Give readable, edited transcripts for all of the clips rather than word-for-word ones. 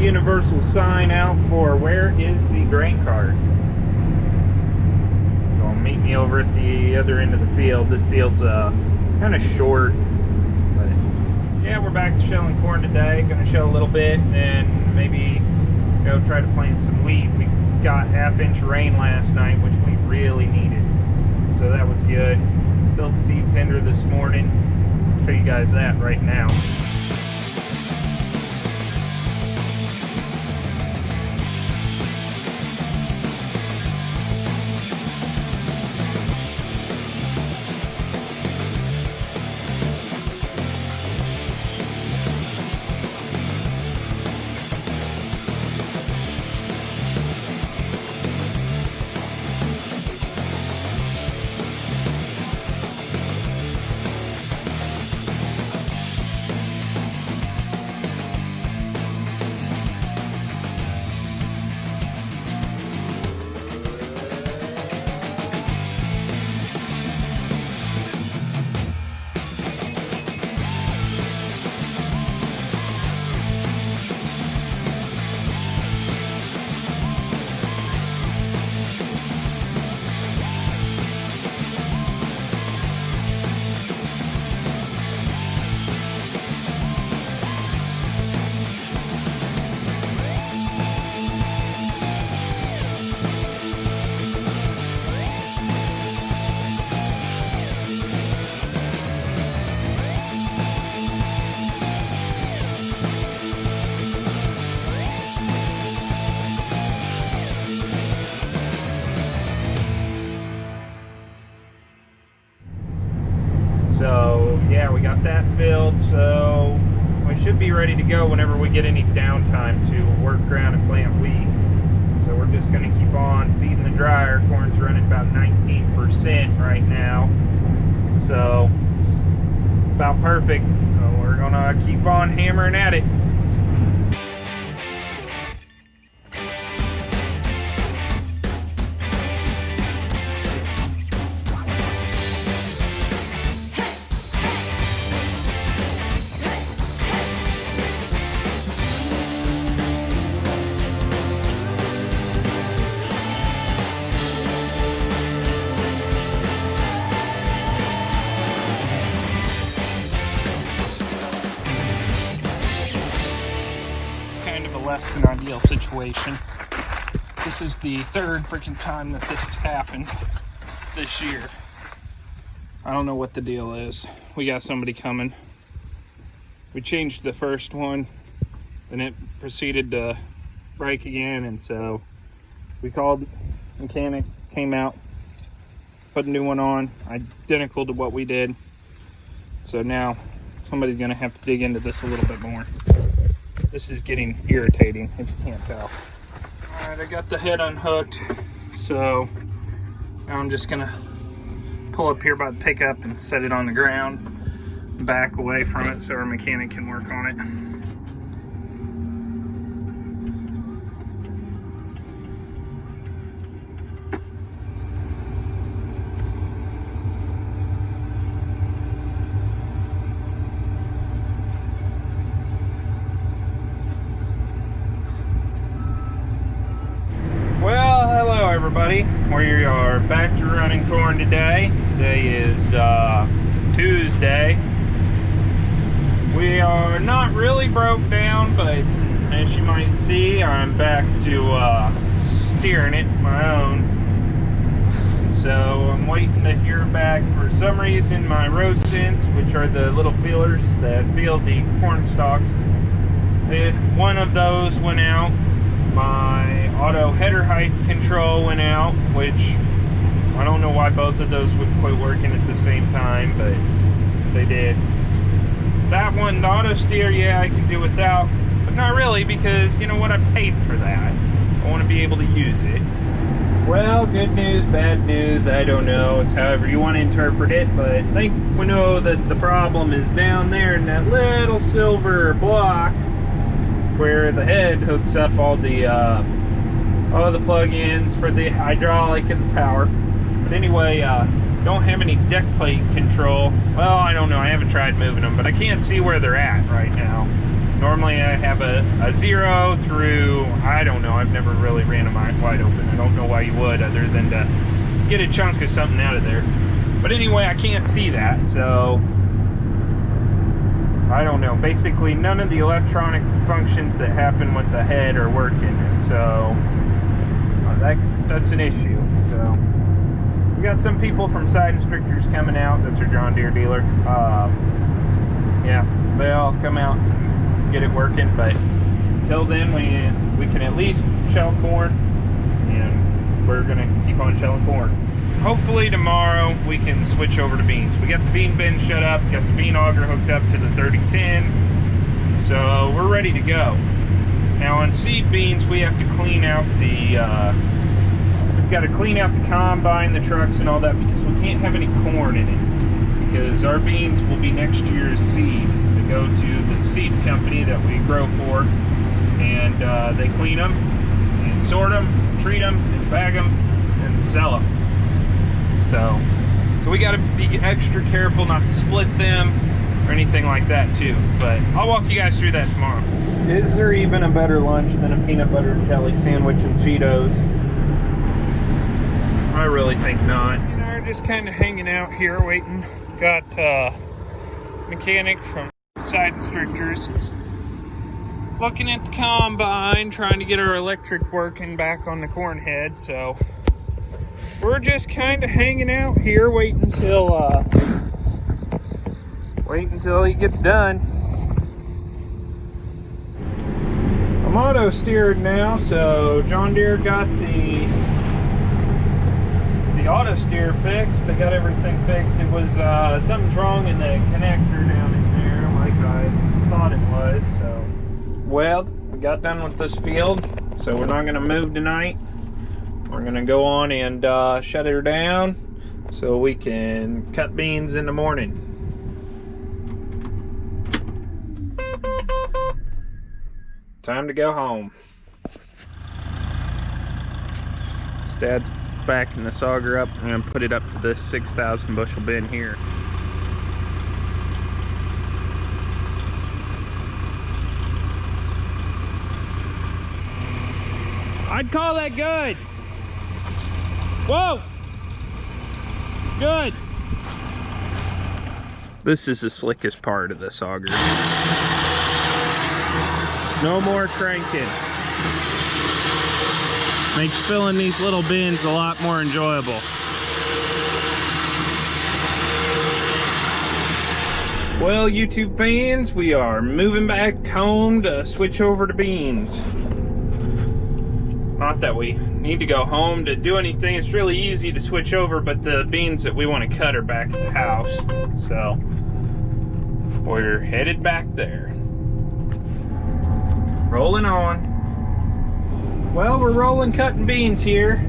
universal sign out for where is the grain cart. Gonna meet me over at the other end of the field. This field's kind of short, but yeah, we're back to shelling corn today. Gonna shell a little bit and maybe go try to plant some wheat. We got half-inch rain last night, which we really needed, so that was good. Built the seed tender this morning. I'll show you guys that right now. So yeah, we got that filled, so we should be ready to go whenever we get any downtime to work around and plant wheat. So we're just going to keep on feeding the dryer. Corn's running about 19% right now, so about perfect. So we're going to keep on hammering at it. Less than ideal situation. This is the third freaking time that this has happened this year. I don't know what the deal is. We got somebody coming. We changed the first one, then it proceeded to break again, and so we called mechanic, came out, put a new one on, identical to what we did. So now somebody's gonna have to dig into this a little bit more. This is getting irritating, if you can't tell. All right, I got the head unhooked, so now I'm just gonna pull up here by the pickup and set it on the ground, back away from it so our mechanic can work on it. Everybody, we are back to running corn today. Today is Tuesday. We are not really broke down, but as you might see, I'm back to steering it my own. So I'm waiting to hear back. For some reason, my row stints, which are the little feelers that feel the corn stalks, one of those went out. My auto header height control went out, which I don't know why both of those would quit working at the same time, but they did. That one, the auto steer, yeah, I can do without, but not really, because you know what, I paid for that. I want to be able to use it. Well, good news, bad news, I don't know. It's however you want to interpret it, but I think we know that the problem is down there in that little silver block where the head hooks up all the plug-ins for the hydraulic and the power. But anyway, don't have any deck plate control. Well, I don't know, I haven't tried moving them, but I can't see where they're at right now. Normally I have a 0 through, I don't know, I've never really ran them wide open. I don't know why you would, other than to get a chunk of something out of there. But anyway, I can't see that, so I don't know. Basically, none of the electronic functions that happen with the head are working, and so that's an issue. So we got some people from Side Instructors coming out. That's our John Deere dealer. Yeah, they'll come out and get it working, but until then, we can at least shell corn, and we're gonna keep on shelling corn. Hopefully tomorrow we can switch over to beans. We got the bean bin shut up, got the bean auger hooked up to the 3010, so we're ready to go. Now on seed beans, we have to clean out the we've got to clean out the combine, the trucks, and all that, because we can't have any corn in it, because our beans will be next year's seed to go to the seed company that we grow for, and they clean them and sort them, treat them, and bag them and sell them. So we got to be extra careful not to split them or anything like that too. But I'll walk you guys through that tomorrow. Is there even a better lunch than a peanut butter and jelly sandwich and Cheetos? I really think not. You know, we're just kind of hanging out here waiting. Got mechanic from Side Instructors looking at the combine, trying to get our electric working back on the corn head. So we're just kind of hanging out here, waiting until he gets done. I'm auto steered now, so John Deere got the auto steer fixed. They got everything fixed. It was something's wrong in the connector down in there, like I thought it was. So, well, we got done with this field, so we're not going to move tonight. We're going to go on and shut her down so we can cut beans in the morning. Time to go home. Dad's backing the sauger up. I'm going to put it up to this 6,000 bushel bin here. I'd call that good. Whoa! Good! This is the slickest part of this auger. No more cranking. Makes filling these little bins a lot more enjoyable. Well, YouTube fans, we are moving back home to switch over to beans. Not that we need to go home to do anything. It's really easy to switch over, but the beans that we want to cut are back at the house. So we're headed back there. Rolling on. Well, we're rolling cutting beans here.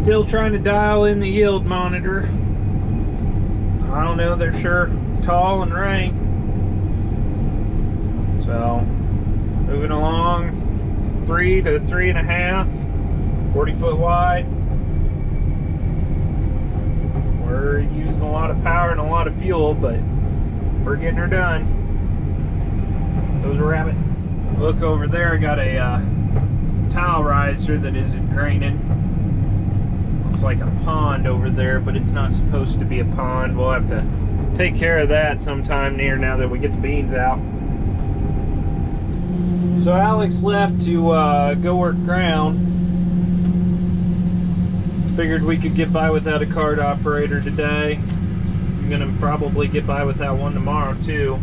Still trying to dial in the yield monitor. I don't know, they're sure tall and rank. So moving along. 3 to 3.5, 40 foot wide. We're using a lot of power and a lot of fuel, but we're getting her done. There's a rabbit. Look over there, I got a tile riser that isn't draining. Looks like a pond over there, but it's not supposed to be a pond. We'll have to take care of that sometime near now that we get the beans out. So Alex left to go work ground. Figured we could get by without a cart operator today. I'm gonna probably get by without one tomorrow too,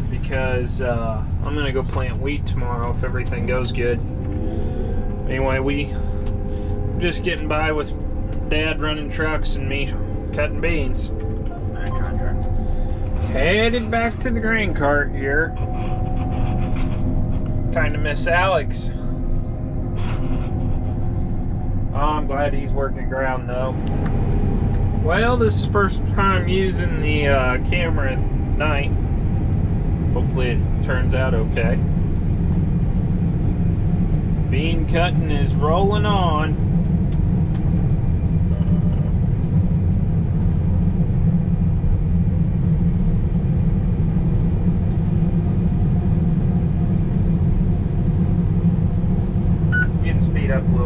because I'm gonna go plant wheat tomorrow if everything goes good. Anyway, we're just getting by with Dad running trucks and me cutting beans. Headed back to the grain cart here. Kind of miss Alex. Oh, I'm glad he's working ground though. Well, this is the first time using the camera at night. Hopefully it turns out okay. Bean cutting is rolling on.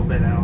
little bit out.